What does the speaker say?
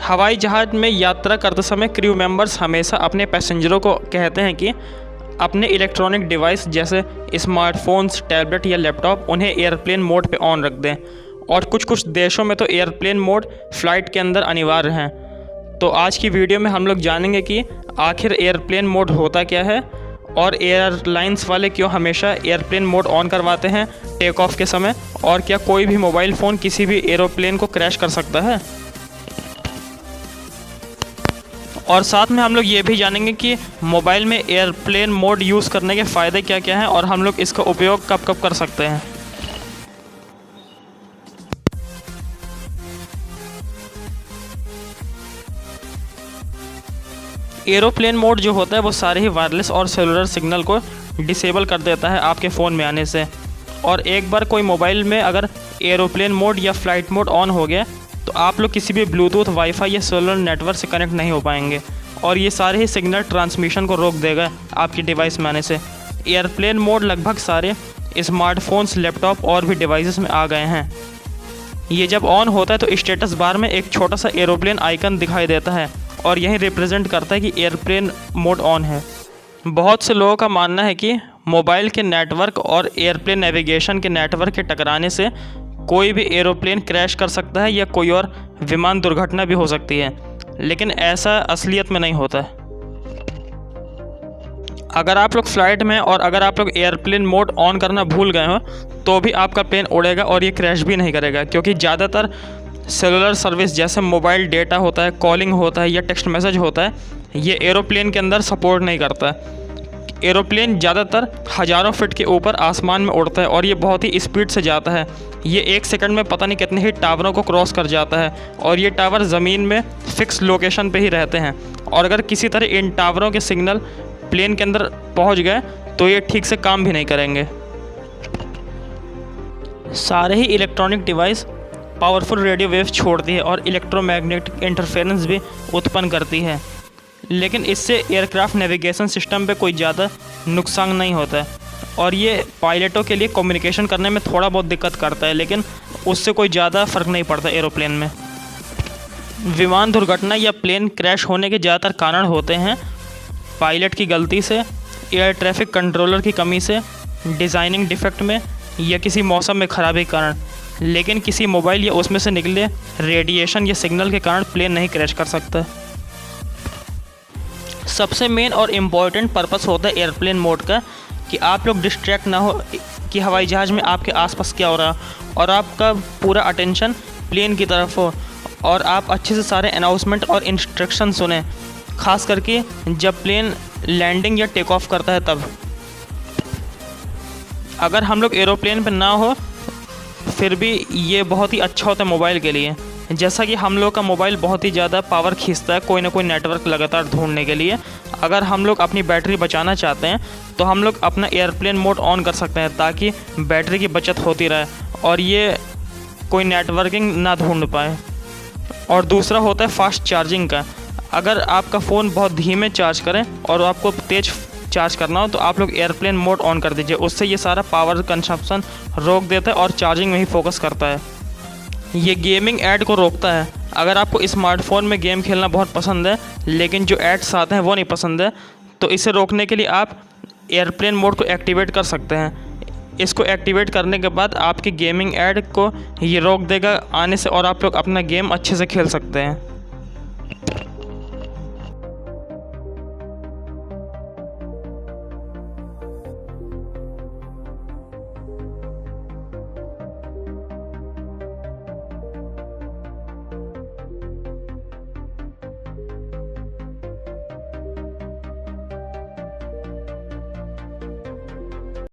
हवाई जहाज़ में यात्रा करते समय क्रू मेंबर्स हमेशा अपने पैसेंजरों को कहते हैं कि अपने इलेक्ट्रॉनिक डिवाइस जैसे स्मार्टफोन्स, टैबलेट या लैपटॉप उन्हें एयरप्लेन मोड पे ऑन रख दें। और कुछ देशों में तो एयरप्लेन मोड फ़्लाइट के अंदर अनिवार्य हैं। तो आज की वीडियो में हम लोग जानेंगे कि आखिर एयरप्लेन मोड होता क्या है और एयरलाइंस वाले क्यों हमेशा एयरप्लेन मोड ऑन करवाते हैं टेक ऑफ के समय, और क्या कोई भी मोबाइल फ़ोन किसी भी एरोप्लेन को क्रैश कर सकता है। और साथ में हम लोग ये भी जानेंगे कि मोबाइल में एयरप्लेन मोड यूज़ करने के फ़ायदे क्या क्या हैं और हम लोग इसका उपयोग कब कब कर सकते हैं। एरोप्लेन मोड जो होता है वो सारे ही वायरलेस और सेलुलर सिग्नल को डिसेबल कर देता है आपके फ़ोन में आने से। और एक बार कोई मोबाइल में अगर एरोप्लेन मोड या फ़्लाइट मोड ऑन हो गया तो आप लोग किसी भी ब्लूटूथ, वाईफाई या सेलुलर नेटवर्क से कनेक्ट नहीं हो पाएंगे और ये सारे ही सिग्नल ट्रांसमिशन को रोक देगा आपकी डिवाइस में आने से। एयरप्लेन मोड लगभग सारे स्मार्टफोन्स, लैपटॉप और भी डिवाइसेस में आ गए हैं। ये जब ऑन होता है तो स्टेटस बार में एक छोटा सा एरोप्लेन आइकन दिखाई देता है और यही रिप्रेजेंट करता है कि एयरप्लेन मोड ऑन है। बहुत से लोगों का मानना है कि मोबाइल के नेटवर्क और एयरप्लेन नेविगेशन के नेटवर्क के टकराने से कोई भी एरोप्लेन क्रैश कर सकता है या कोई और विमान दुर्घटना भी हो सकती है, लेकिन ऐसा असलियत में नहीं होता है। अगर आप लोग फ़्लाइट में और अगर आप लोग एयरप्लेन मोड ऑन करना भूल गए हो तो भी आपका प्लेन उड़ेगा और ये क्रैश भी नहीं करेगा, क्योंकि ज़्यादातर सेलुलर सर्विस जैसे मोबाइल डेटा होता है, कॉलिंग होता है या टेक्स्ट मैसेज होता है, ये एरोप्लेन के अंदर सपोर्ट नहीं करता है। एरोप्लेन ज़्यादातर हज़ारों फीट के ऊपर आसमान में उड़ता है और ये बहुत ही स्पीड से जाता है। ये एक सेकंड में पता नहीं कितने ही टावरों को क्रॉस कर जाता है और ये टावर ज़मीन में फ़िक्स लोकेशन पे ही रहते हैं। और अगर किसी तरह इन टावरों के सिग्नल प्लेन के अंदर पहुंच गए तो ये ठीक से काम भी नहीं करेंगे। सारे ही electronic device powerful radio waves छोड़ती है और इलेक्ट्रोमैग्नेटिक इंटरफेरेंस भी उत्पन्न करती है, लेकिन इससे एयरक्राफ्ट नेविगेशन सिस्टम पे कोई ज़्यादा नुकसान नहीं होता है और ये पायलटों के लिए कम्युनिकेशन करने में थोड़ा बहुत दिक्कत करता है, लेकिन उससे कोई ज़्यादा फ़र्क नहीं पड़ता एरोप्लेन में। विमान दुर्घटना या प्लेन क्रैश होने के ज़्यादातर कारण होते हैं पायलट की गलती से, एयर ट्रैफिक कंट्रोलर की कमी से, डिज़ाइनिंग डिफेक्ट में या किसी मौसम में ख़राबी के कारण, लेकिन किसी मोबाइल या उसमें से निकले रेडिएशन या सिग्नल के कारण प्लेन नहीं क्रैश कर सकता। सबसे मेन और इम्पॉर्टेंट पर्पस होता है एयरप्लेन मोड का कि आप लोग डिस्ट्रैक्ट ना हो कि हवाई जहाज़ में आपके आसपास क्या हो रहा और आपका पूरा अटेंशन प्लेन की तरफ हो और आप अच्छे से सारे अनाउंसमेंट और इंस्ट्रक्शन सुने, ख़ास करके जब प्लेन लैंडिंग या टेक ऑफ करता है तब। अगर हम लोग एरोप्लेन पर ना हो फिर भी ये बहुत ही अच्छा होता है मोबाइल के लिए, जैसा कि हम लोग का मोबाइल बहुत ही ज़्यादा पावर खींचता है कोई ना कोई नेटवर्क लगातार ढूंढने के लिए। अगर हम लोग अपनी बैटरी बचाना चाहते हैं तो हम लोग अपना एयरप्लेन मोड ऑन कर सकते हैं ताकि बैटरी की बचत होती रहे और ये कोई नेटवर्किंग ना ढूंढ पाए। और दूसरा होता है फास्ट चार्जिंग का। अगर आपका फ़ोन बहुत धीमे चार्ज करें और आपको तेज़ चार्ज करना हो तो आप लोग एयरप्लेन मोड ऑन कर दीजिए, उससे ये सारा पावर कंजप्शन रोक देता है और चार्जिंग में ही फोकस करता है। ये गेमिंग ऐड को रोकता है। अगर आपको स्मार्टफोन में गेम खेलना बहुत पसंद है लेकिन जो ऐड्स आते हैं वो नहीं पसंद है, तो इसे रोकने के लिए आप एयरप्लेन मोड को एक्टिवेट कर सकते हैं। इसको एक्टिवेट करने के बाद आपकी गेमिंग ऐड को ये रोक देगा आने से और आप लोग अपना गेम अच्छे से खेल सकते हैं।